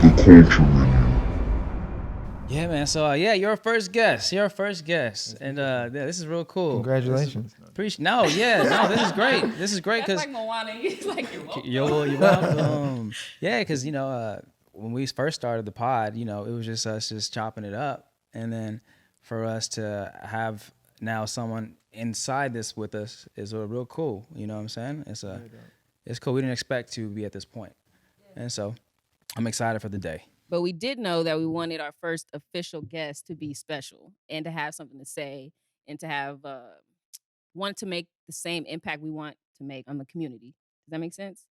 the culture menu. Yeah, man. So yeah, you're our first guest. You're our first guest, and yeah, this is real cool. Congratulations. Appreciate. No, yeah, no, this is great. This is great That's because like Moana. He's like, you're welcome. you're welcome. Yeah, because when we first started the pod, it was just us just chopping it up, and then for us to have now someone inside this with us is real cool. You know what I'm saying? It's cool. We didn't expect to be at this point, and so I'm excited for the day. But we did know that we wanted our first official guest to be special and to have something to say and to have want to make the same impact we want to make on the community. Does that make sense?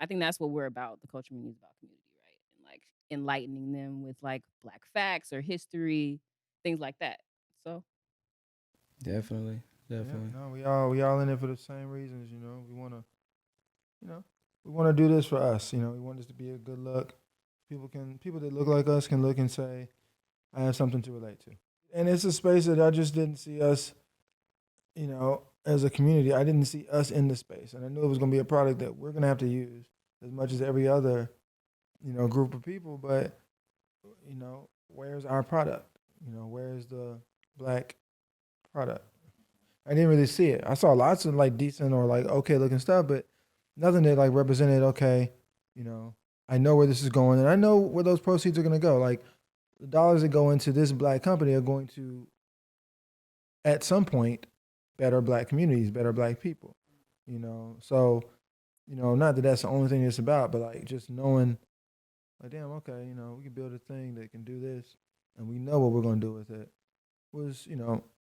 I think that's what we're about. The culture meeting is about community, right? And like enlightening them with like black facts or history, things like that. So Definitely, Yeah, definitely. no, we all in it for the same reasons. You know, we wanna do this for us. We want this to be a good look. People that look like us can look and say, I have something to relate to. And it's a space that I just didn't see us. As a community, I didn't see us in the space, and I knew it was gonna be a product that we're gonna have to use as much as every other, group of people. But where's our product? Where's the black product? I didn't really see it. I saw lots of like decent or like okay looking stuff, but nothing that like represented okay. You know, I know where this is going, and I know where those proceeds are going to go. Like the dollars that go into this black company are going to, at some point, better black communities, better black people. So not that that's the only thing it's about, but like just knowing, like damn, okay, we can build a thing that can do this, and we know what we're going to do with it. Was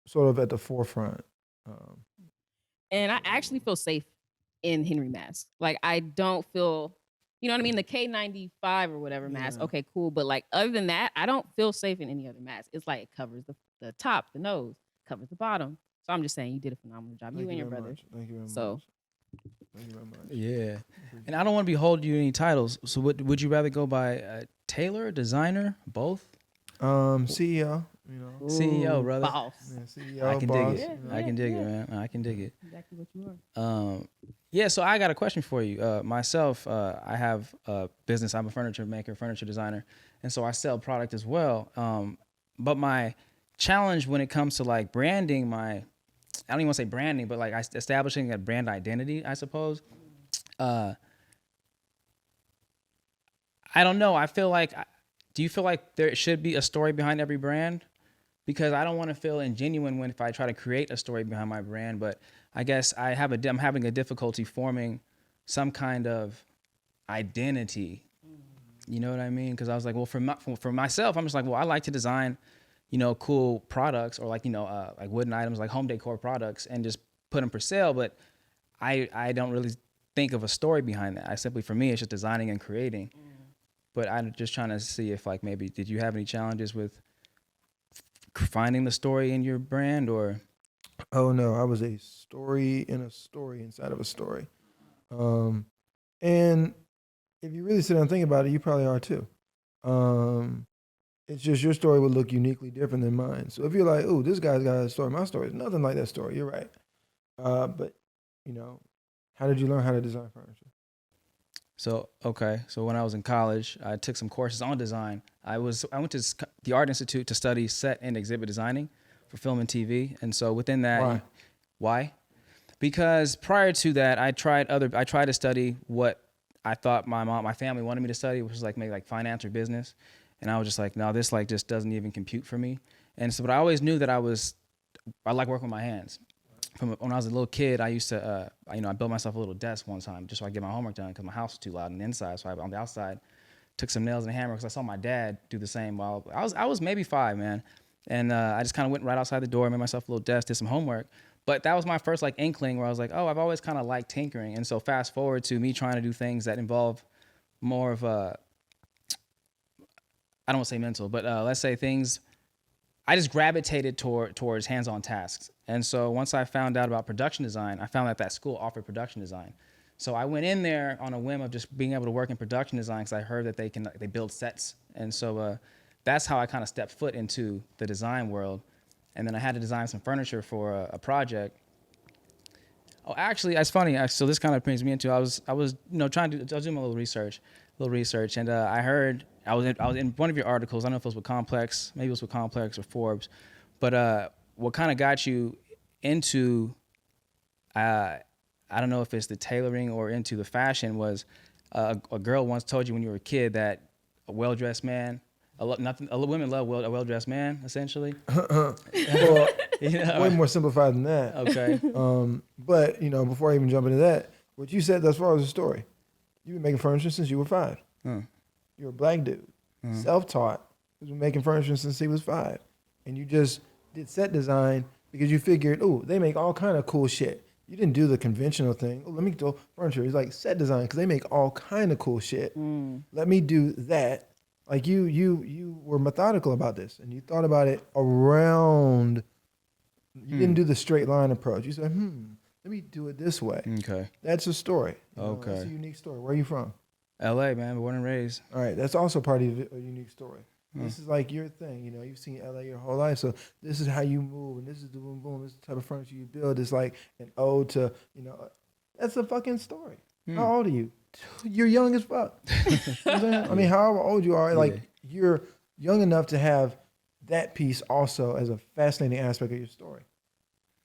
sort of at the forefront. Um, and I actually feel safe in Henry mask. Like I don't feel, you know what I mean? The K95 or whatever mask. Yeah. Okay, cool. But like other than that, I don't feel safe in any other mask. It's like it covers the top, the nose, covers the bottom. So I'm just saying you did a phenomenal job. You and your very brother. much. Thank you very So much. Thank you very much. Yeah, and I don't want to be holding you any titles. So would you rather go by Taylor, designer, both? CEO. CEO, brother. boss. Yeah, CEO, I can boss. dig it. I can dig it, man. I can dig it. Exactly what you are. Yeah, so I got a question for you. Myself, I have a business. I'm a furniture maker, furniture designer, and so I sell product as well. But my challenge when it comes to like branding, I don't even want to say branding, but like establishing a brand identity, I suppose. I don't know. I feel like, do you feel like there should be a story behind every brand? Because I don't want to feel ingenuine if I try to create a story behind my brand. But I guess I'm having a difficulty forming some kind of identity. You know what I mean? Because I was like, well, for myself, I'm just like, well, I like to design, cool products or like like wooden items, like home decor products, and just put them for sale. But I don't really think of a story behind that. For me, it's just designing and creating. But I'm just trying to see if like maybe did you have any challenges with finding the story in your brand or? Oh no, I was a story in a story inside of a story. Um, and if you really sit down and think about it, you probably are too. Um, it's just your story would look uniquely different than mine. So if you're like, oh, this guy's got a story, my story is nothing like that story. You're right. But you know, how did you learn how to design furniture? So okay, so when I was in college, I took some courses on design. I went to the Art Institute to study set and exhibit designing for film and TV, and so within that, Why? why? Because prior to that, I tried to study what I thought my family wanted me to study, which was like maybe like finance or business, and I was just like, no, this like just doesn't even compute for me. And so, but I always knew that I like working with my hands. From when I was a little kid, I used to, I built myself a little desk one time just so I could get my homework done because my house was too loud on the inside. So on the outside, took some nails and a hammer because I saw my dad do the same while I was maybe 5, man. And I just kind of went right outside the door, made myself a little desk, did some homework. But that was my first like inkling where I was like, oh, I've always kind of liked tinkering. And so fast forward to me trying to do things that involve more of a, I don't want to say mental, but let's say things I just gravitated towards hands-on tasks. And so once I found out about production design, I found out that school offered production design. So I went in there on a whim of just being able to work in production design because I heard that they build sets. And so that's how I kind of stepped foot into the design world. And then I had to design some furniture for a project. Oh, actually, that's funny. So this kind of brings me into I was trying to I was doing a little research, and I heard I was in one of your articles. I don't know if it was with Complex, maybe it was with Complex or Forbes, but what kind of got you into I don't know if it's the tailoring or into the fashion was a girl once told you when you were a kid that a well-dressed man, women love a well-dressed man, essentially. Well, You know? way more simplified than that. Okay. But before I even jump into that, what you said thus far was a story. You've been making furniture since you were 5. You're a black dude, self-taught, who's been making furniture since he was 5, and you just did set design because you figured, oh, they make all kind of cool shit. You didn't do the conventional thing. Oh, let me do furniture. It's like set design because they make all kind of cool shit. Let me do that. Like you were methodical about this, and you thought about it around. You didn't do the straight line approach. You said, let me do it this way. Okay. That's a story. Okay. That's a unique story. Where are you from? L.A., man, born and raised. All right, that's also part of a unique story. This is like your thing, you've seen LA your whole life, so this is how you move, and this is the boom boom, this is the type of furniture you build. It's like an ode to, that's a fucking story. How old are you? You're young as fuck. You know what I'm saying? I mean, however old you are, like you're young enough to have that piece also as a fascinating aspect of your story.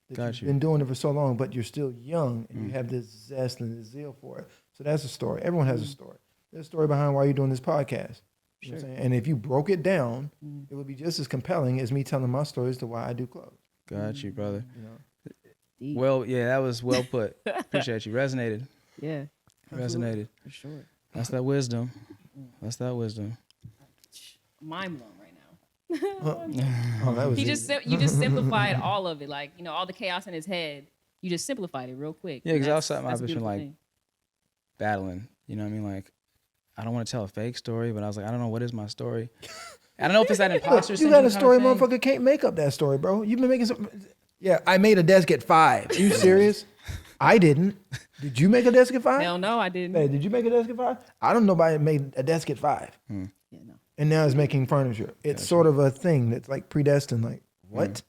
You've been doing it for so long, but you're still young, and you have this zest and this zeal for it. So that's a story. Everyone has a story. There's a story behind why you're doing this podcast. You know what I'm saying? And if you broke it down, it would be just as compelling as me telling my stories to why I do clothes. Got you, brother. Deep. Well, yeah, that was well put. Appreciate you. Resonated. Yeah, Resonated. for sure. That's that wisdom. That's that wisdom. Mind blown right now. Oh, that was You easy. just simplified all of it, like all the chaos in his head. You just simplified it real quick. Yeah, because That's- outside that's I've a been beautiful like thing. battling. You know what I mean? Like, I don't want to tell a fake story, but I was like, I don't know what is my story. I don't know if it's that imposter You syndrome. got a story, kind of thing. motherfucker can't make up that story, bro. You've been making some. Yeah, I made a desk at 5. Are you serious? I didn't. Did you make a desk at 5? Hell no, I didn't. Hey, did you make a desk at 5? I don't know nobody made a desk at 5. Yeah, no. And now it's making furniture. It's sort of a thing that's like predestined. Like, what?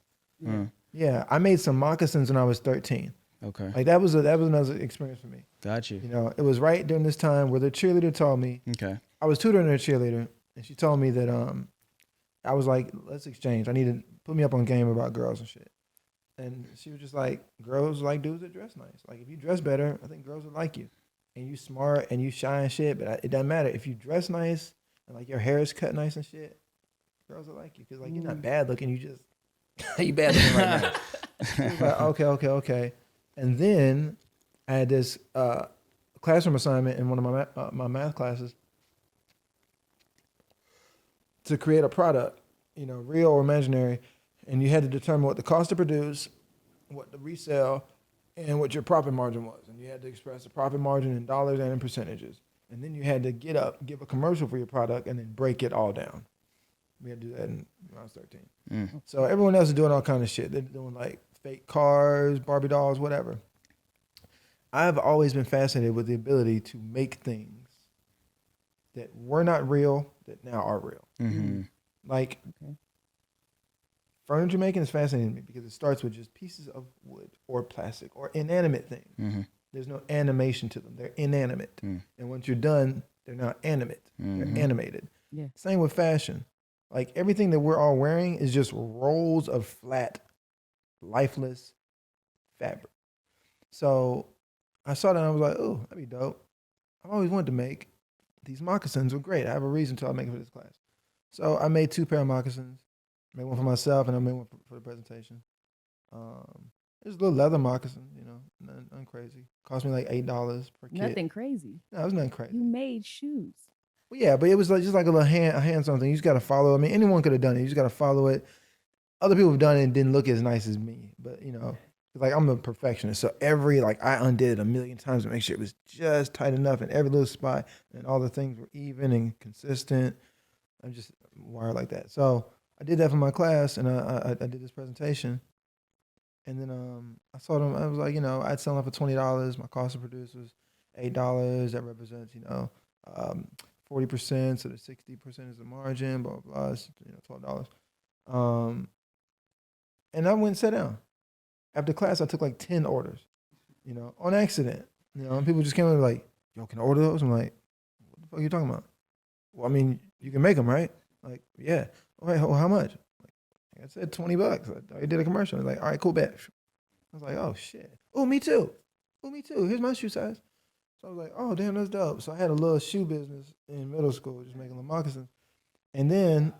Yeah, I made some moccasins when I was 13. Okay. Like that was another experience for me. Got you. It was right during this time where the cheerleader told me, Okay. I was tutoring a cheerleader, and she told me that I was like, let's exchange. I need to put me up on game about girls and shit. And she was just like, girls like dudes that dress nice. Like if you dress better, I think girls would like you. And you smart and you shy and shit, but it doesn't matter. If you dress nice and like your hair is cut nice and shit, girls will like you. Cause like you're not bad looking, you just, you bad looking right now. She was like, okay. And then I had this classroom assignment in one of my math classes to create a product, real or imaginary, and you had to determine what the cost to produce, what to resell, and what your profit margin was. And you had to express the profit margin in dollars and in percentages. And then you had to get up, give a commercial for your product, and then break it all down. We had to do that when I was 13. So everyone else is doing all kind of shit. They're doing like fake cars, Barbie dolls, whatever. I've always been fascinated with the ability to make things that were not real that now are real. Like furniture making is fascinating to me because it starts with just pieces of wood or plastic or inanimate things. There's no animation to them. They're inanimate. And once you're done, they're not animate. They're animated. Yeah. Same with fashion. Like everything that we're all wearing is just rolls of flat, lifeless fabric. So I saw that and I was like, oh, that'd be dope. I've always wanted to make these moccasins. Were great. I have a reason to make it for this class. So I made 2 pair of moccasins. I made one for myself and I made one for the presentation. It was a little leather moccasin, nothing crazy. Cost me like $8 per kit. Nothing crazy. No, it was nothing crazy. You made shoes. Well, yeah, but it was like just like a little hands-on thing. You just got to follow. I mean, anyone could have done it. You just got to follow it. Other people have done it and didn't look as nice as me, but like I'm a perfectionist, so I undid it a million times to make sure it was just tight enough in every little spot, and all the things were even and consistent. I'm just wired like that. So I did that for my class, and I did this presentation, and then I saw them. I was like, I'd sell them for $20. My cost to produce was $8. That represents 40%, so the 60% is the margin. Blah blah blah. It's, $12. And I went and sat down. After class, I took like 10 orders, on accident. And people just came in like, yo, can I order those? I'm like, what the fuck are you talking about? Well, I mean, You can make them, right? Like, yeah. All right, well, how much? Like I said, $20. I did a commercial. I was like, all right, cool, bet. I was like, oh shit. Oh, me too. Oh, me too. Here's my shoe size. So I was like, oh damn, that's dope. So I had a little shoe business in middle school, just making little moccasins. And then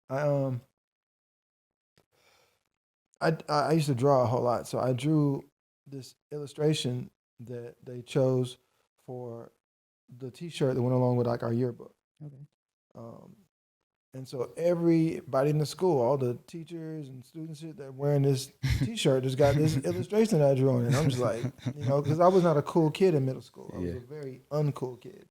I I used to draw a whole lot. So I drew this illustration that they chose for the T-shirt that went along with like our yearbook. Okay. Um, and so everybody in the school, all the teachers and students that are wearing this T-shirt, just got this illustration that I drew on it. And I'm just like, because I was not a cool kid in middle school. I was Yeah. a very uncool kid.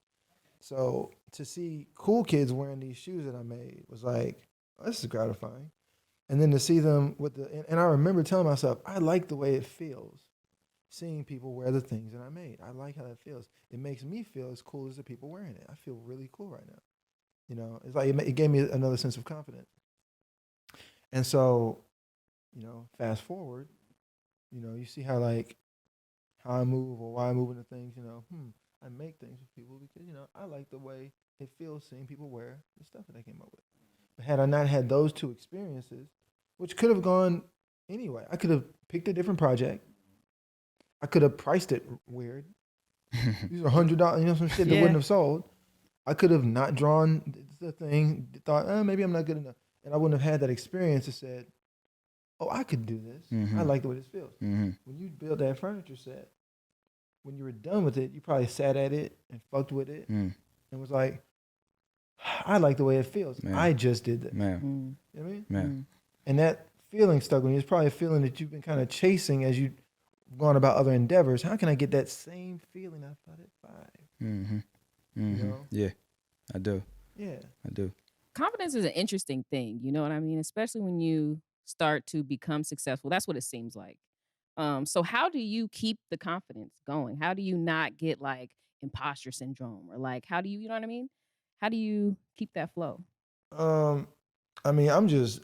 So to see cool kids wearing these shoes that I made was like, oh, this is gratifying. And then to see them with and I remember telling myself, I like the way it feels seeing people wear the things that I made. I like how that feels. It makes me feel as cool as the people wearing it. I feel really cool right now. It's like it gave me another sense of confidence. And so, fast forward, you see how like how I move or why I move into things. I make things for people because I like the way it feels seeing people wear the stuff that I came up with. But had I not had those two experiences, which could have gone anyway, I could have picked a different project. I could have priced it weird. These are $100, some shit that Yeah. wouldn't have sold. I could have not drawn the thing, thought, maybe I'm not good enough. And I wouldn't have had that experience that said, oh, I could do this. I like the way this feels. When you build that furniture set, when you were done with it, you probably sat at it and fucked with it and was like, I like the way it feels. Man. I just did that. Man. Mm. You know what I mean? Man. And that feeling stuck with you. It's probably a feeling that you've been kind of chasing as you've gone about other endeavors. How can I get that same feeling I felt at 5? Yeah, I do. Yeah. I do. Confidence is an interesting thing, you know what I mean? Especially when you start to become successful. That's what it seems like. So how do you keep the confidence going? How do you not get like imposter syndrome or like how do you know what I mean? How do you keep that flow? Um, I mean, there's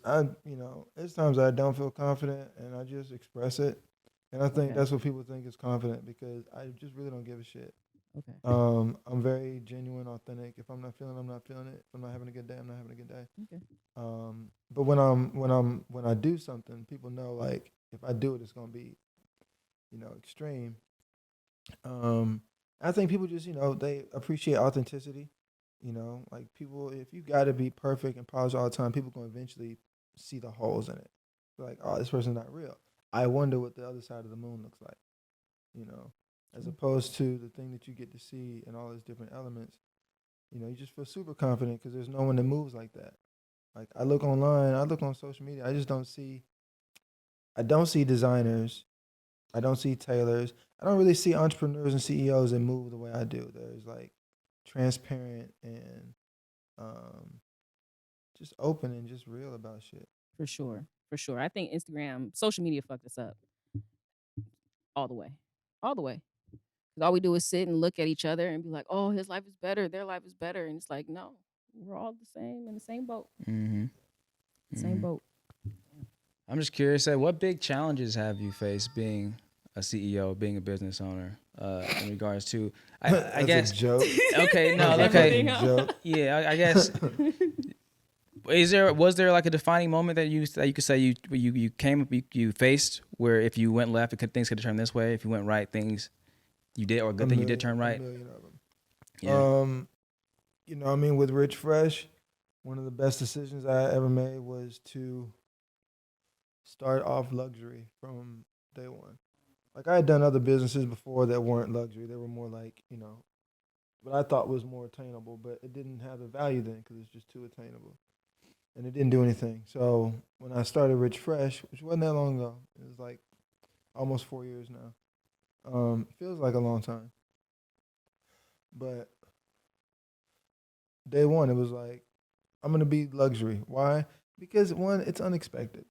times I don't feel confident and I just express it. And I think Okay. that's what people think is confident because I just really don't give a shit. Okay. I'm very genuine, authentic. If I'm not feeling it, I'm not feeling it. If I'm not having a good day, I'm not having a good day. Okay. But when I do something, people know like if I do it, it's gonna be, extreme. Um, I think people just, they appreciate authenticity. Like people, if you got to be perfect and polished all the time, people gonna eventually see the holes in it. Like, oh, this person's not real. I wonder what the other side of the moon looks like. You know, as True. opposed to the thing that you get to see and all these different elements. You just feel super confident because there's no one that moves like that. Like I look online, I look on social media, I don't see designers, I don't see tailors, I don't really see entrepreneurs and CEOs that move the way I do. There's like transparent and um, just open and just real about shit. For sure. For sure. I think Instagram, social media fucked us up all the way. All the way. 'Cause all we do is sit and look at each other and be like, "Oh, his life is better, their life is better." And it's like, "No. We're all the same in the same boat." Mm-hmm. Same boat. I'm just curious, what big challenges have you faced being a CEO, being a business owner, in regards to, I That's guess, a joke. okay, no, That's a okay, Everything, fucking huh? joke. yeah, I guess, was there like a defining moment that you could say you came you faced where if you went left, things could turn this way. If you went right, things you did, or a good thing you did turn A right. million of them. Yeah. With RichFresh, one of the best decisions I ever made was to start off luxury from day one. Like I had done other businesses before that weren't luxury; they were more like what I thought was more attainable, but it didn't have the value then because it's just too attainable, and it didn't do anything. So when I started RichFresh, which wasn't that long ago, it was like almost 4 years now. Feels like a long time, but day one it was like I'm gonna be luxury. Why? Because one, it's unexpected,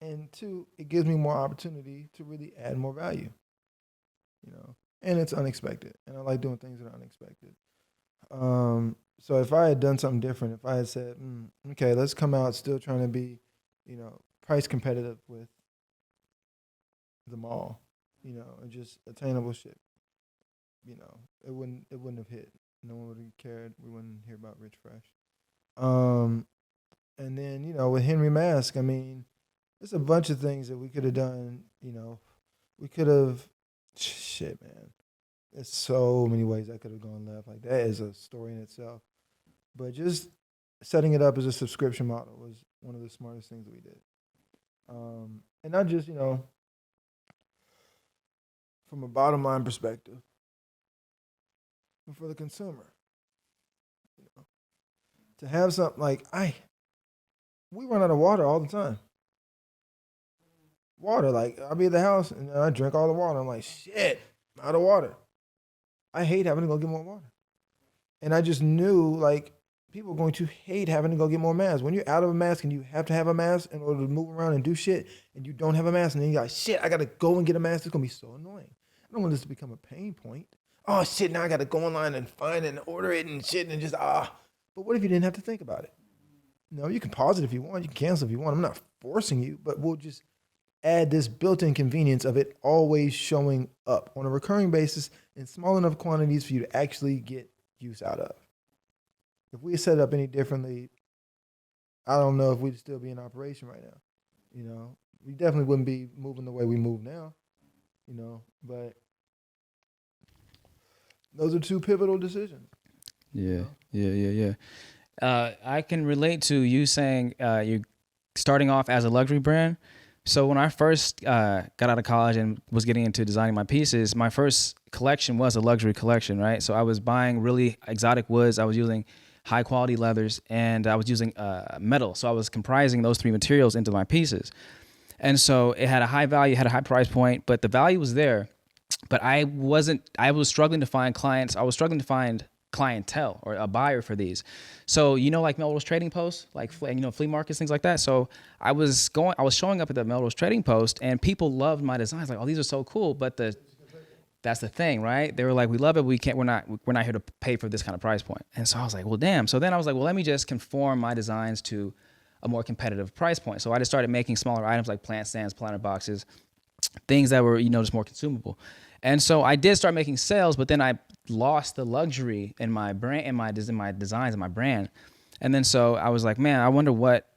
and two, it gives me more opportunity to really add more value. And it's unexpected, and I like doing things that are unexpected. So if I had done something different, if I had said, okay, let's come out still trying to be, price competitive with the mall, and just attainable shit, it wouldn't have hit. No one would have cared. We wouldn't hear about Rich Fresh. And then, with Henry Mask, I mean, there's a bunch of things that we could have done. We could have, shit, man. There's so many ways that could have gone left. Like that is a story in itself. But just setting it up as a subscription model was one of the smartest things that we did. And not just, from a bottom line perspective, but for the consumer. You know, to have something like we run out of water all the time. Water, like I'll be at the house and I drink all the water. I'm like, shit, I'm out of water. I hate having to go get more water. And I just knew like people are going to hate having to go get more masks. When you're out of a mask and you have to have a mask in order to move around and do shit, and you don't have a mask, and then you're like, shit, I gotta go and get a mask. It's gonna be so annoying. I don't want this to become a pain point. Oh shit, now I gotta go online and find it and order it and shit and just But what if you didn't have to think about it? No, you can pause it if you want. You can cancel if you want. I'm not forcing you, but we'll just add this built-in convenience of it always showing up on a recurring basis in small enough quantities for you to actually get use out of. If we set it up any differently, I don't know if we'd still be in operation right now. We definitely wouldn't be moving the way we move now. But those are two pivotal decisions. Yeah, yeah. I can relate to you saying you're starting off as a luxury brand. So when I first got out of college and was getting into designing my pieces, my first collection was a luxury collection, right? So I was buying really exotic woods. I was using high quality leathers, and I was using metal. So I was comprising those three materials into my pieces. And so it had a high value, had a high price point, but the value was there. But I was struggling to find clients. I was struggling to find clientele or a buyer for these. So, like Melrose Trading Post, like, flea markets, things like that. So I was showing up at the Melrose Trading Post, and people loved my designs. Like, oh, these are so cool. But that's the thing, right? They were like, we love it. We're not here to pay for this kind of price point. And so I was like, well, damn. So then I was like, well, let me just conform my designs to a more competitive price point. So I just started making smaller items like plant stands, planter boxes, things that were, just more consumable. And so I did start making sales, but then I lost the luxury in my brand, in my designs, and my brand. And then so I was like, man, I wonder what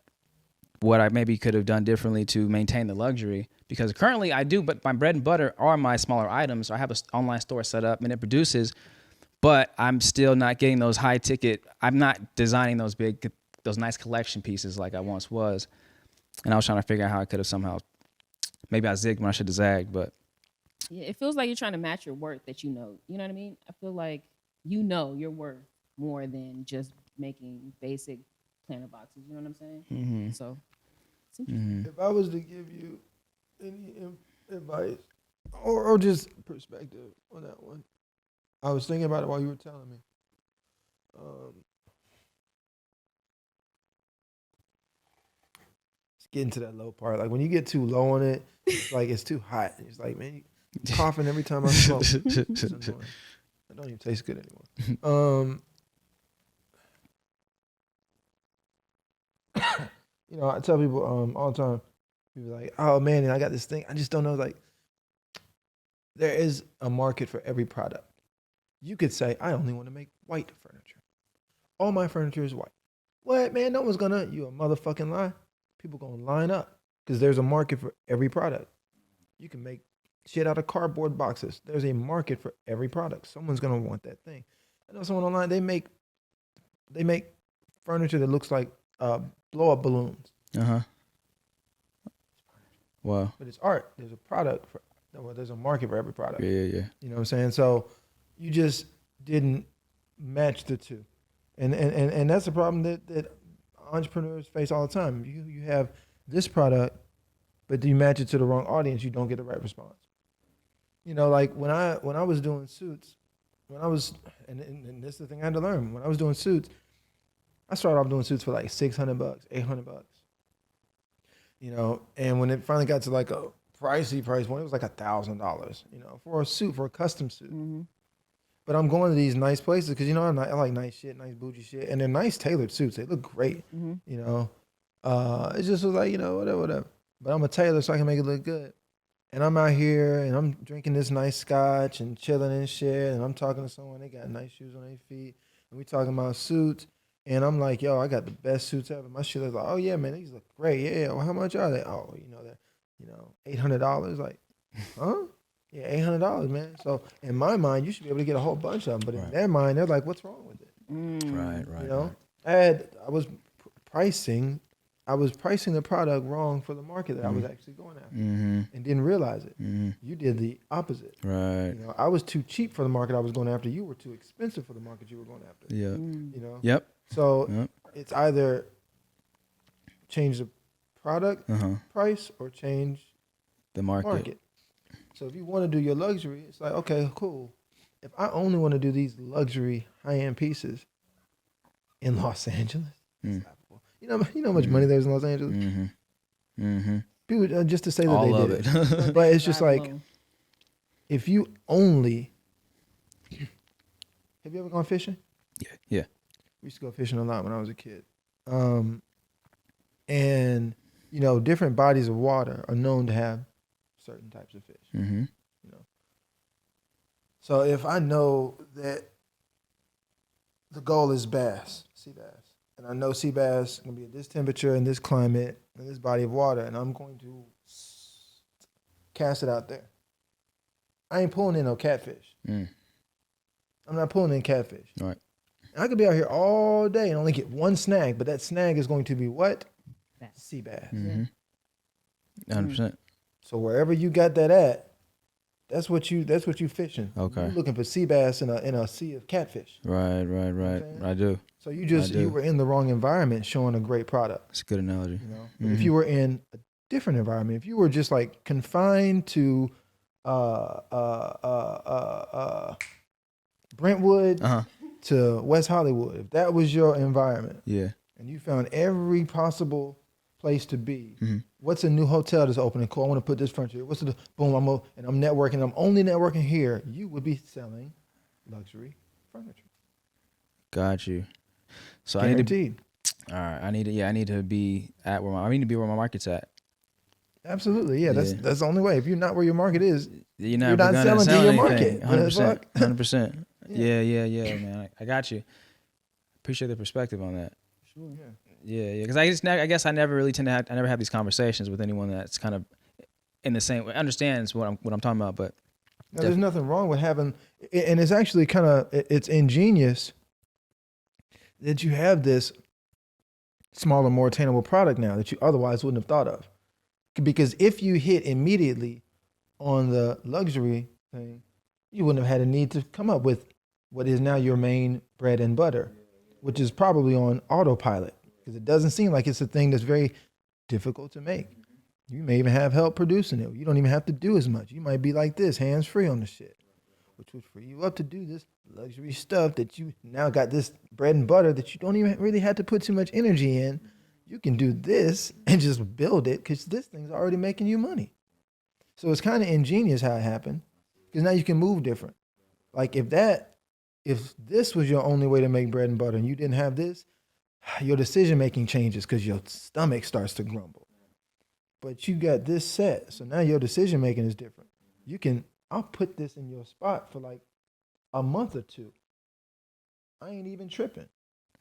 I maybe could have done differently to maintain the luxury. Because currently I do, but my bread and butter are my smaller items. So I have an online store set up and it produces, but I'm still not getting those high ticket. I'm not designing those nice collection pieces like I once was. And I was trying to figure out how I could have somehow, maybe I zigged when I should have zagged, but. Yeah, it feels like you're trying to match your worth that you know. You know what I mean? I feel like your worth more than just making basic planter boxes. You know what I'm saying? Mm-hmm. So, it's interesting. If I was to give you any advice or just perspective on that one, I was thinking about it while you were telling me. It's getting to that low part. Like when you get too low on it, it's like it's too hot. It's like, man, you coughing every time I smoke. It's annoying. It don't even taste good anymore. I tell people all the time. People are like, oh man, and I got this thing. I just don't know. Like, there is a market for every product. You could say, I only want to make white furniture. All my furniture is white. What, man? No one's gonna. You a motherfucking lie. People gonna line up because there's a market for every product. You can make shit out of cardboard boxes. There's a market for every product. Someone's gonna want that thing. I know someone online. They make furniture that looks like blow up balloons. Wow. But it's art. There's a product for. Well, there's a market for every product. Yeah. You know what I'm saying? So you just didn't match the two, and that's a problem that entrepreneurs face all the time. You have this product, but you match it to the wrong audience, you don't get the right response. Like when I was doing suits, and this is the thing I had to learn. When I was doing suits, I started off doing suits for like $600, $800. And when it finally got to like a pricey price point, it was like $1,000. For a suit, for a custom suit. Mm-hmm. But I'm going to these nice places because I like nice shit, nice bougie shit, and they're nice tailored suits. They look great. Mm-hmm. It just was like whatever. But I'm a tailor, so I can make it look good. And I'm out here and I'm drinking this nice scotch and chilling and shit. And I'm talking to someone. They got nice shoes on their feet, and we talking about suits. And I'm like, yo, I got the best suits ever. My shit is like, oh yeah, man, these look great. Yeah, well, how much are they? Oh, they're $800. Like, huh? Yeah, $800, man. So in my mind, you should be able to get a whole bunch of them. But in Right. their mind, they're like, what's wrong with it? Right. You Right. know, Right. I was pricing, the product wrong for the market that I was actually going after, Mm-hmm. and didn't realize it. Mm-hmm. You did the opposite. Right. You know, I was too cheap for the market I was going after. You were too expensive for the market you were going after. Yeah. You know. Yep. So Yep. it's either change the product Uh-huh. price or change The market. market. So if you want to do your luxury, it's like, okay, cool. If I only want to do these luxury high-end pieces in Los Angeles, it's laughable. You know how much money there's in Los Angeles? Mm-hmm. Mm-hmm. People just to say that All they of did it. But it's just Drive like, alone. if you only, have you ever gone fishing? Yeah. We used to go fishing a lot when I was a kid. And, different bodies of water are known to have certain types of fish. Mm-hmm. So if I know that the goal is sea bass, and I know sea bass is going to be at this temperature, in this climate, in this body of water, and I'm going to cast it out there, I ain't pulling in no catfish. Mm. I'm not pulling in catfish. Right. And I could be out here all day and only get one snag, but that snag is going to be what? Bass. Sea bass. Mm-hmm. 100%. So wherever you got that at, that's what you fishing. Okay. You're looking for sea bass in a sea of catfish. Right. I do. So you were in the wrong environment showing a great product. It's a good analogy. But if you were in a different environment, if you were just like confined to Brentwood Uh-huh. to West Hollywood, if that was your environment, Yeah. and you found every possible place to be, Mm-hmm. what's a new hotel that's opening? Cool, I want to put this furniture here. What's the boom? I'm networking. I'm only networking here. You would be selling luxury furniture. Got you. So Guaranteed. all right. I need to be at where I need to be where my market's at. Absolutely, yeah. Yeah. That's the only way. If you're not where your market is, You're you're not not gonna selling to sell your anything. market. 100%. 100%. Yeah. Yeah, man. I got you. Appreciate the perspective on that. Sure. Yeah. Yeah. Because I guess I never really I never have these conversations with anyone that's kind of in the same way, understands what I'm talking about. But Now, there's nothing wrong with having, and it's actually it's ingenious that you have this smaller, more attainable product now that you otherwise wouldn't have thought of. Because if you hit immediately on the luxury thing, you wouldn't have had a need to come up with what is now your main bread and butter, which is probably on autopilot, because it doesn't seem like it's a thing that's very difficult to make. You may even have help producing it. You don't even have to do as much. You might be like this, hands free on the shit, which would free you up to do this luxury stuff that you now got this bread and butter that you don't even really have to put too much energy in. You can do this and just build it because this thing's already making you money. So it's kind of ingenious how it happened, because now you can move different. Like if this was your only way to make bread and butter and you didn't have this, your decision making changes because your stomach starts to grumble. But you got this set, so now your decision making is different. I'll put this in your spot for like a month or two. I ain't even tripping.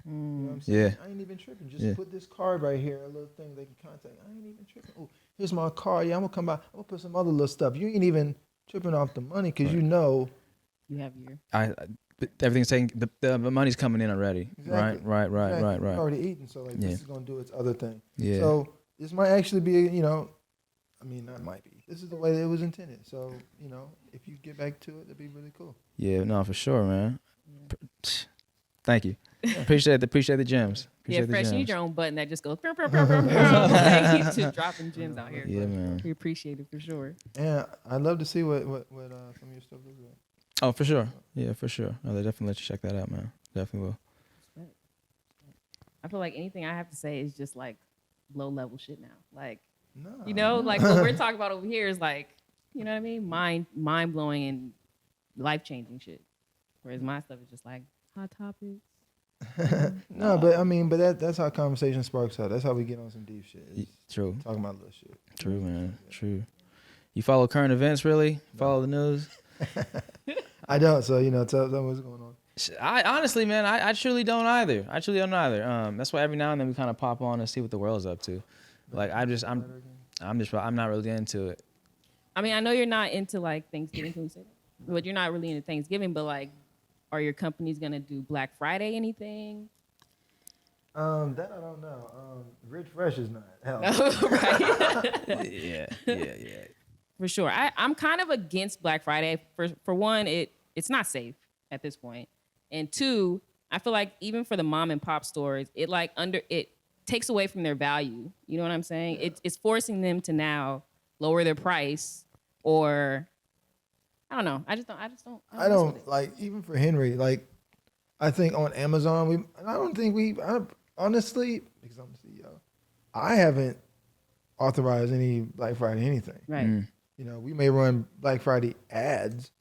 You know what I'm saying? Yeah. I ain't even tripping. Just put this card right here, a little thing they can contact. I ain't even tripping. Oh, here's my card. Yeah, I'm gonna come by. I'm gonna put some other little stuff. You ain't even tripping off the money because you know. You have your. everything's taken. The money's coming in already. Exactly. Right. Exactly. You're already eating, so like Yeah. this is gonna do its other thing. Yeah. So this might actually be, not might be. This is the way that it was intended. So, if you get back to it, that'd be really cool. Yeah. No, for sure, man. Thank you. Appreciate the gems. Yeah, Appreciate the Fresh, you need gems. your own button that just goes. Thank you to dropping gems out here. Yeah, man. We appreciate it for sure. And I'd love to see what some of your stuff looks like. Oh, for sure. Yeah, for sure. I'll definitely let you check that out, man. Definitely will. I feel like anything I have to say is just like low level shit now. Like, No. like what we're talking about over here is like, you know what I mean? Mind blowing and life changing shit. Whereas my stuff is just like hot topics. No, but that's how conversation sparks out. That's how we get on some deep shit. It's True. talking about little shit. True, man. True. You follow current events, really? Follow the news? I don't. So tell them what's going on. I honestly, man, I truly don't either. I truly don't either. That's why every now and then we kind of pop on and see what the world's up to. Like I'm not really into it. I mean, I know you're not into like Thanksgiving. Can we say that? But you're not really into Thanksgiving. But like, are your companies gonna do Black Friday anything? That I don't know. RichFresh is not. Hell no. Right. Yeah. For sure. I'm kind of against Black Friday. For one, it's not safe at this point. And two, I feel like even for the mom and pop stores, it takes away from their value. You know what I'm saying? Yeah. It's forcing them to now lower their price, or I don't know. I just don't I mess with don't it. like even for Henry. Like I think on Amazon, I don't think honestly, because I'm the CEO, I haven't authorized any Black Friday anything. Right. You know, we may run Black Friday ads,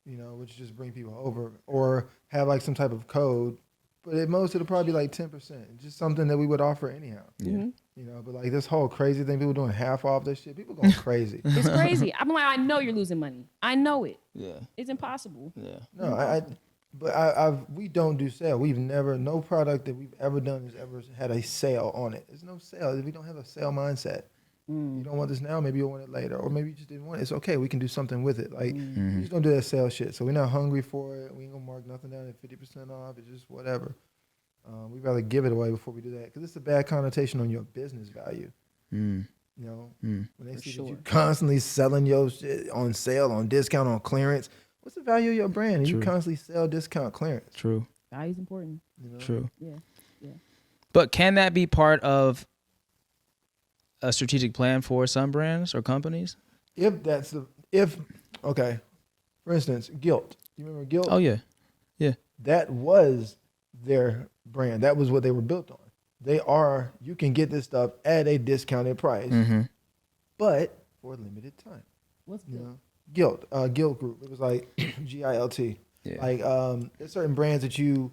you know, which just bring people over, or have like some type of code. But at most, it'll probably be like 10%, just something that we would offer anyhow. Yeah. You know, but like this whole crazy thing, people doing half off this shit, people going crazy. It's crazy. I'm like, I know you're losing money. I know it. Yeah. It's impossible. Yeah. No, we don't do sale. We've never, no product that we've ever done has ever had a sale on it. There's no sale. We don't have a sale mindset. You don't want this now, maybe you'll want it later, or maybe you just didn't want it. It's okay. We can do something with it. Like we just don't do that sale shit. So we're not hungry for it. We ain't gonna mark nothing down at 50% off. It's just whatever. We'd rather give it away before we do that because it's a bad connotation on your business value. You know, when they see that you constantly selling your shit on sale, on discount, on clearance, what's the value of your brand? And you constantly sell, discount, clearance. True. Value's important. You know? True. Yeah. But can that be part of a strategic plan for some brands or companies? Okay, for instance, Guilt. You remember Guilt? Oh yeah. That was their brand. That was what they were built on. You can get this stuff at a discounted price, but for a limited time. What's You good? know? Guilt Group. It was like GILT. Yeah. Like there's certain brands that you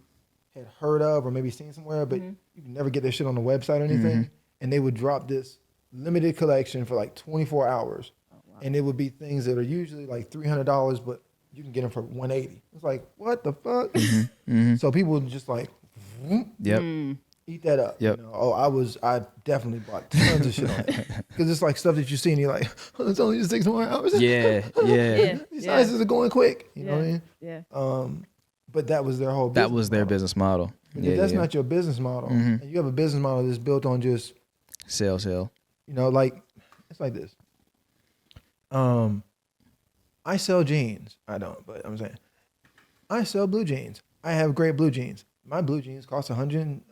had heard of or maybe seen somewhere, but you can never get their shit on the website or anything. And they would drop this limited collection for like 24 hours. And it would be things that are usually like $300, but you can get them for $180. It's like, what the fuck? So people would just like, Yep. eat that up. Yep. You know? I definitely bought tons of shit on it. Because it's like stuff that you see and you're like, oh, it's only just 6 more hours. Yeah. These sizes are going quick. You know what I mean? Yeah. But that was their whole business That was their model. business model. And if that's not your business model, and you have a business model that's built on just, sale. you know, like, it's like this. I sell jeans. I don't, but I'm saying I sell blue jeans. I have great blue jeans. My blue jeans cost $180.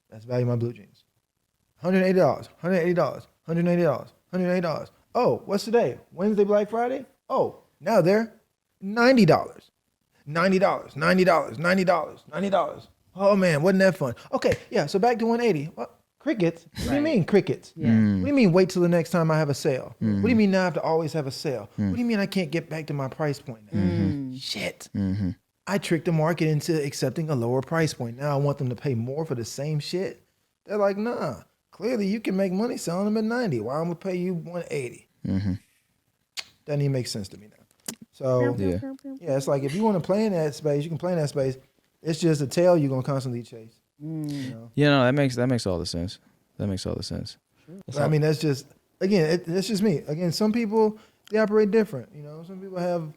That's the value of my blue jeans. $180, $180, $180, $180. Oh, what's today? Wednesday, Black Friday? Oh, now they're $90. $90, $90, $90, $90. Oh man, wasn't that fun? Okay, yeah, so back to 180. What? Crickets? What do you mean crickets? Yeah. What do you mean wait till the next time I have a sale? What do you mean now I have to always have a sale? What do you mean I can't get back to my price point now? Shit. I tricked the market into accepting a lower price point. Now I want them to pay more for the same shit. They're like, nah, clearly you can make money selling them at 90. Why I'm gonna pay you 180? Doesn't even make sense to me now. So Yeah. yeah, it's like if you want to play in that space, you can play in that space. It's just a tail you're gonna constantly chase. You know? Yeah, no, that makes all the sense. That makes all the sense. But I mean, that's just again, that's just me. Again, some people they operate different. You know, some people have,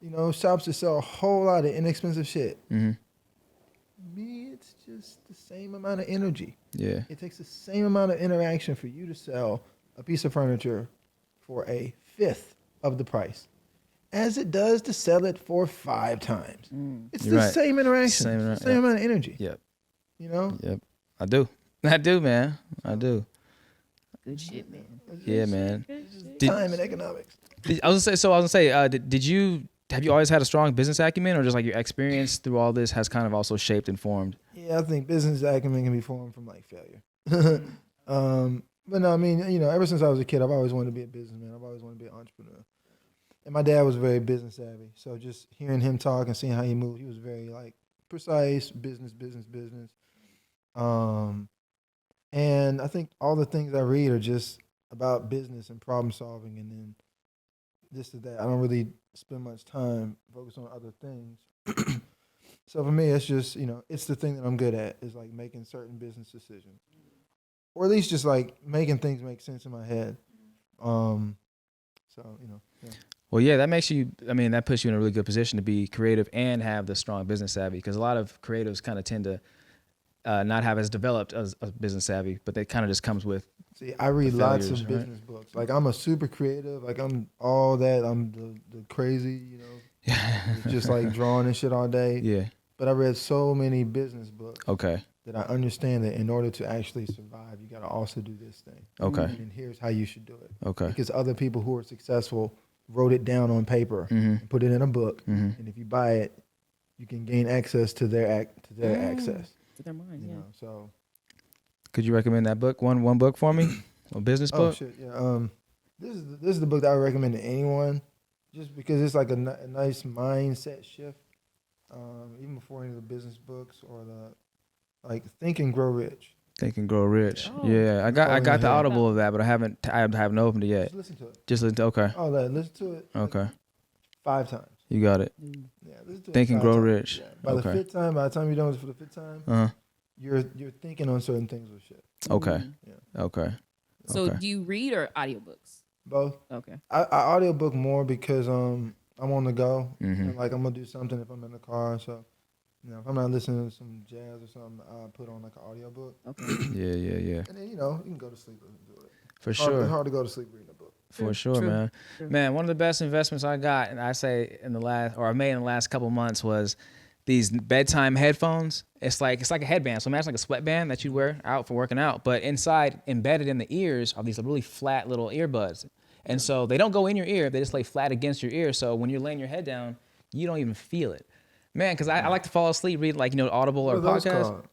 you know, shops that sell a whole lot of inexpensive shit. Me, it's just the same amount of energy. Yeah. It takes the same amount of interaction for you to sell a piece of furniture for a fifth of the price as it does to sell it for 5 times. It's You're the right. same interaction. It's the same amount of energy. Yep. You know? Yep. I do, man. I do. Good shit, man. Yeah, man. Time and economics. I was gonna say, have you always had a strong business acumen, or just like your experience through all this has kind of also shaped and formed? Yeah, I think business acumen can be formed from like failure. But no, I mean, you know, ever since I was a kid, I've always wanted to be a businessman. I've always wanted to be an entrepreneur. And my dad was very business savvy. So just hearing him talk and seeing how he moved, he was very like precise, business. And I think all the things I read are just about business and problem solving and then this to that. I don't really spend much time focused on other things. So for me, it's just it's the thing that I'm good at is like making certain business decisions, or at least just like making things make sense in my head. Um, so yeah. Well, yeah, that makes you. I mean, that puts you in a really good position to be creative and have the strong business savvy. Because a lot of creatives kind of tend to not have as developed as a business savvy, but that kind of just comes with See, I the read lots failures, of right? business books. Like I'm a super creative. Like I'm all that. I'm the crazy, it's just like drawing and shit all day. Yeah. But I read so many business books Okay. that I understand that in order to actually survive, you got to also do this thing. Okay. And here's how you should do it. Okay. Because other people who are successful wrote it down on paper and put it in a book. And if you buy it, you can gain access to their access. To their mind, yeah. So. Could you recommend that book? One book for me? A business Oh book? shit, yeah. This is the book that I would recommend to anyone, just because it's like a nice mindset shift. Even before any of the business books or the like Think and Grow Rich. Think and Grow Rich. Oh. Yeah, I got Napoleon the Hill. Audible of that, but I haven't opened it yet. Just listen to it. Just listen to, okay. Oh, listen to it. like, Okay. 5 times. You got it. Yeah, listen to it. Think and 5 Grow times. Rich. Yeah. By Okay. the 5th time, by the time you're done with it for the 5th time, Uh-huh. you're thinking on certain things with shit. Okay. Yeah. Okay. So Okay. do you read or audiobooks? Both. Okay. I audiobook more because I'm on the go. Mhm. And like I'm gonna do something if I'm in the car. So if I'm not listening to some jazz or something, I'll put on like an audiobook. Okay. Yeah. And then you can go to sleep and do it. For It's sure. hard to go to sleep reading a book. For sure, man. True. Man, one of the best investments I got, and I say I made in the last couple months was these bedtime headphones. It's like a headband. So imagine like a sweatband that you wear out for working out, but inside, embedded in the ears, are these really flat little earbuds. And so they don't go in your ear; they just lay flat against your ear. So when you're laying your head down, you don't even feel it, man. Because I like to fall asleep, read like Audible What or are those podcasts. called?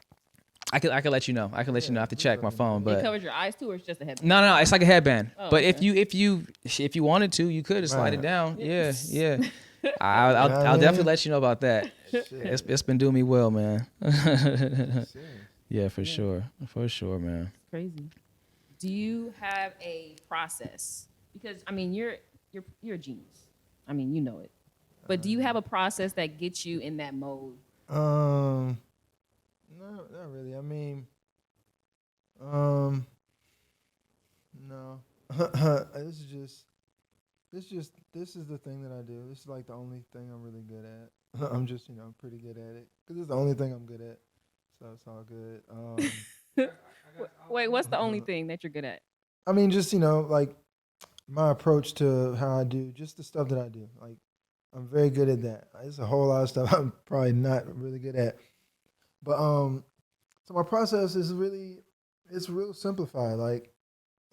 I could let you know. I have to check my phone, It but covers your eyes too, or it's just a headband? no, it's like a headband. Oh, but okay. if you wanted to, you could just slide it Right. down. Yeah. You know what I'll I mean? definitely let you know about that. Shit. It's been doing me well, man. Serious. Yeah, for sure, man. Crazy. Do you have a process? Because I mean, you're a genius. I mean, you know it. But do you have a process that gets you in that mode? No, not really. I mean, no. This is the thing that I do. This is like the only thing I'm really good at. I'm just, pretty good at it because it's the only thing I'm good at. So it's all good. Wait, what's the only thing that you're good at? I mean, just like my approach to how I do, just the stuff that I do. Like, I'm very good at that. There's a whole lot of stuff I'm probably not really good at. But so my process is it's real simplified. Like,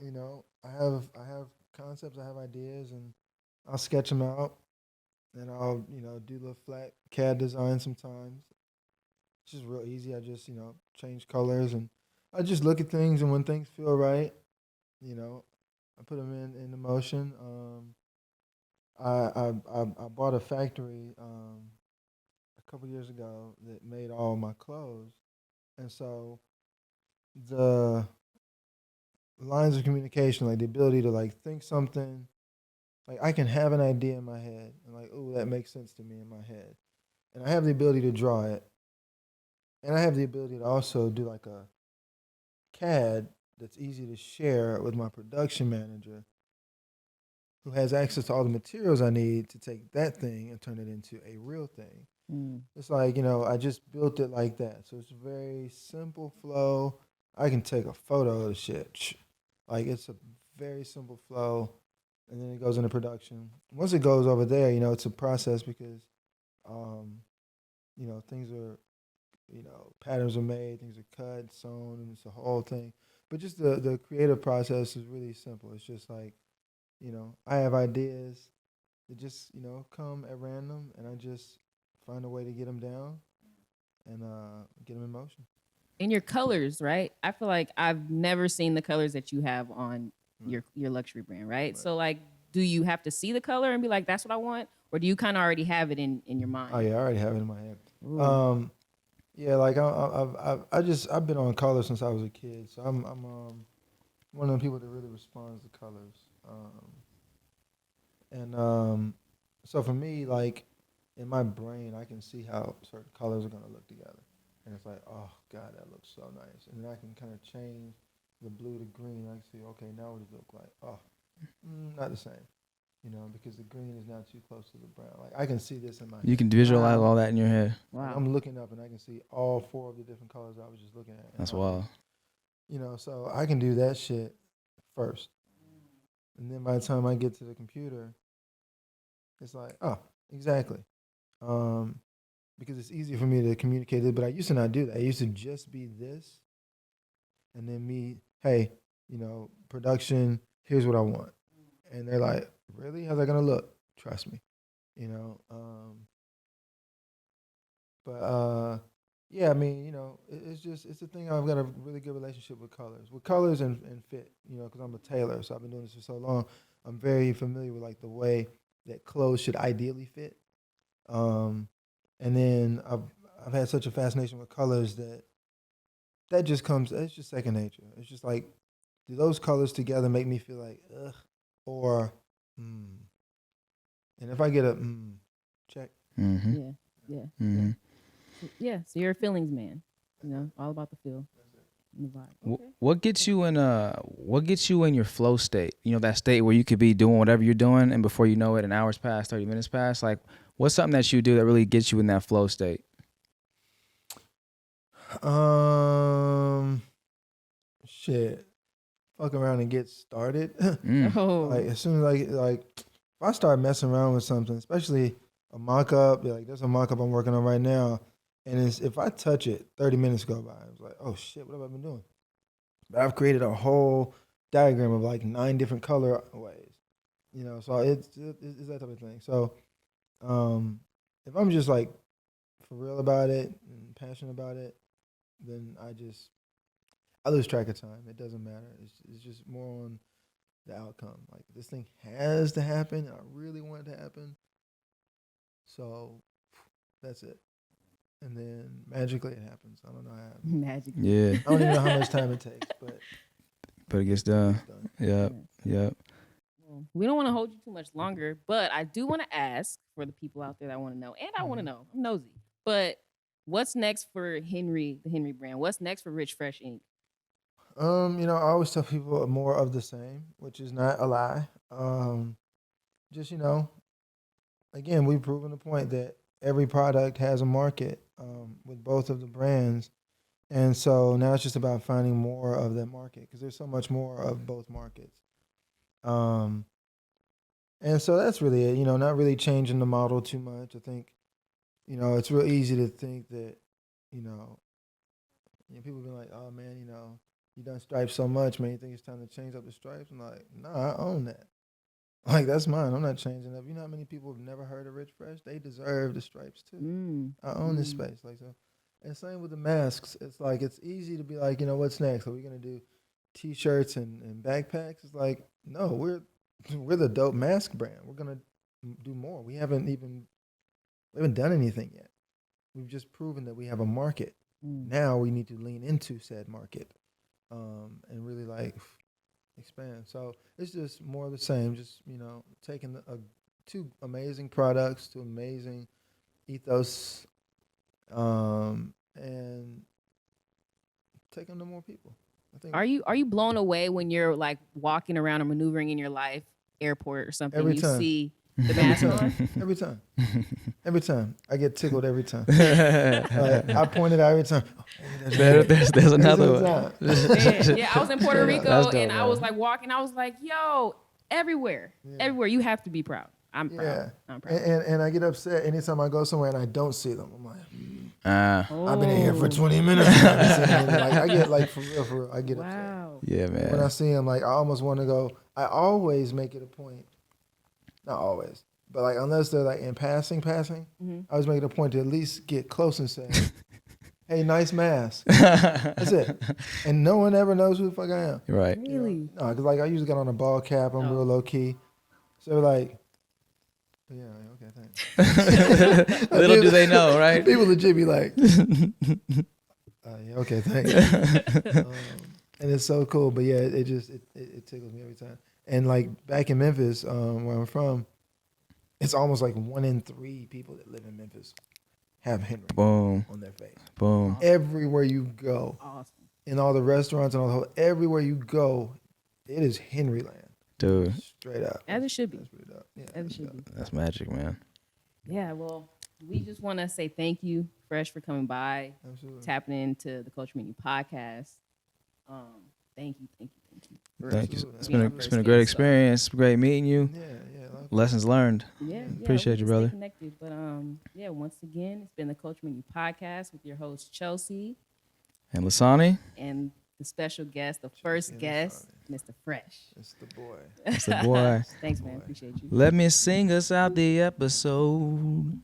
I have concepts, I have ideas, and I'll sketch them out, and I'll do little flat CAD design sometimes. It's just real easy. I just change colors, and I just look at things, and when things feel right, I put them into motion. I bought a factory a couple years ago that made all my clothes, and so the lines of communication, like the ability to like think something, like I can have an idea in my head and like, oh, that makes sense to me in my head, and I have the ability to draw it, and I have the ability to also do like a CAD that's easy to share with my production manager, who has access to all the materials I need to take that thing and turn it into a real thing. It's like, I just built it like that. So it's a very simple flow. I can take a photo of the shit. Like, it's a very simple flow, and then it goes into production. Once it goes over there, it's a process because, things are, patterns are made, things are cut, sewn, and it's a whole thing. But just the creative process is really simple. It's just like, I have ideas that just, come at random, and I just find a way to get them down and get them in motion. And your colors, right? I feel like I've never seen the colors that you have on your luxury brand, right? So like, do you have to see the color and be like, that's what I want? Or do you kind of already have it in your mind? Oh yeah, I already have it in my head. Ooh. Yeah, like I've been on color since I was a kid, so I'm one of the people that really responds to colors. So for me, like in my brain, I can see how certain colors are gonna look together, and it's like, oh God, that looks so nice. And then I can kind of change the blue to green. I can see, okay, now what does it look like? Oh, not the same, because the green is now too close to the brown. Like I can see this in my You head. can visualize Wow. all that in your head. Like Wow. I'm looking up and I can see all four of the different colors I was just looking at, and That's how they, wild. so I can do that shit first, and then by the time I get to the computer, it's like, oh, exactly. Um, because it's easier for me to communicate it. But I used to not do that. I used to just be this, and then me, hey, production. Here's what I want, and they're like, really? How's that gonna look? Trust me, you know. But yeah, I mean, it's a thing. I've got a really good relationship with colors and fit. Because I'm a tailor, so I've been doing this for so long. I'm very familiar with like the way that clothes should ideally fit. Um, and then I've had such a fascination with colors that just comes. It's just second nature. It's just like, do those colors together make me feel like ugh, or mm. And if I get a check, Mm-hmm. Yeah. Yeah. Mm-hmm. Yeah. So you're a feelings man. All about the feel and the vibe. Okay. What gets you in your flow state? That state where you could be doing whatever you're doing, and before you know it, an hour's passed, 30 minutes passed. Like, what's something that you do that really gets you in that flow state? um, shit, fuck around and get started. Mm. Oh. Like as soon as if I start messing around with something, especially a mock up, like there's a mock up I'm working on right now, and if I touch it, 30 minutes go by. I was like, oh shit, what have I been doing? But I've created a whole diagram of like 9 different color ways, So it's that type of thing. So if I'm just like for real about it and passionate about it, then I lose track of time. It doesn't matter. It's just more on the outcome. Like this thing has to happen, and I really want it to happen. So that's it. And then magically it happens. I don't know how it happens. Magic. Yeah, I don't even know how much time it takes, but it gets done. it's done. Yep, yep. Well, we don't want to hold you too much longer, but I do want to ask for the people out there that want to know, and I want to know. I'm nosy. But what's next for Henry, the Henry brand? What's next for Rich Fresh Inc.? I always tell people more of the same, which is not a lie. Just again, we've proven the point that every product has a market with both of the brands, and so now it's just about finding more of that market because there's so much more of both markets. Um, and so that's really it. Not really changing the model too much. I think it's real easy to think that you know, people be like, oh man, you done stripes so much, man. You think it's time to change up the stripes? I'm like, nah, I own that. Like that's mine. I'm not changing up. You know how many people have never heard of Rich Fresh? They deserve the stripes too. I own this space, like so. And same with the masks. It's like it's easy to be like, what's next? Are we gonna do T-shirts and backpacks? It's like, no, we're the dope mask brand. We're gonna do more. We haven't done anything yet. We've just proven that we have a market. Now we need to lean into said market, and really like expand. So it's just more of the same. Just taking two amazing products, two amazing ethos, and taking them to more people. I think Are you blown away when you're like walking around or maneuvering in your life, airport or something? Every you time. see the mask on. every time I get tickled every time. Like, I point it out every time. Oh, hey, There's another one. Man, yeah, I was in Puerto That's Rico dope, and I man. was like walking. I was like, yo, everywhere. You have to be proud. I'm proud. Yeah, I'm proud. and I get upset anytime I go somewhere and I don't see them. I'm like, Oh. I've been in here for 20 minutes. And I haven't seen them. Like I get like for real. I get upset. Wow. Yeah, When I man. see them, like I almost want to go. I always make it a point. Not always, but like unless they're like in passing, I always make it a point to at least get close and say, "Hey, nice mask." That's it. And no one ever knows who the fuck I am. Right. Really? No, because like I usually got on a ball cap. I'm real low key. So they're like, yeah, okay, thanks. Little do they know, right? People legit be like, yeah, okay, thanks. And it's so cool. But yeah, it tickles me every time. And like back in Memphis, where I'm from, it's almost like 1 in 3 people that live in Memphis have Henry Boom. on their face. Boom. Everywhere you go, Awesome. in all the restaurants and all the everywhere you go, it is Henry land. Dude, Straight up. As it should be. That's pretty dope. Yeah, As it that's should dope. be. that's magic, man. Yeah, well, we just want to say thank you, Fresh, for coming by, Absolutely. tapping into the Culture Menu podcast. Thank you. Thank you. Absolutely. It's being been our it's first been a great guest, so- experience. Great meeting you. Yeah, likewise. Lessons learned. Yeah, Appreciate we you, can brother. Stay connected, but yeah. Once again, it's been the Culture Menu podcast with your host Chelsea And Lasani, and the special guest, the first and guest, Mr. Fresh. It's the boy. that's the boy. Thanks, man. Appreciate you. Let me sing us out the episode.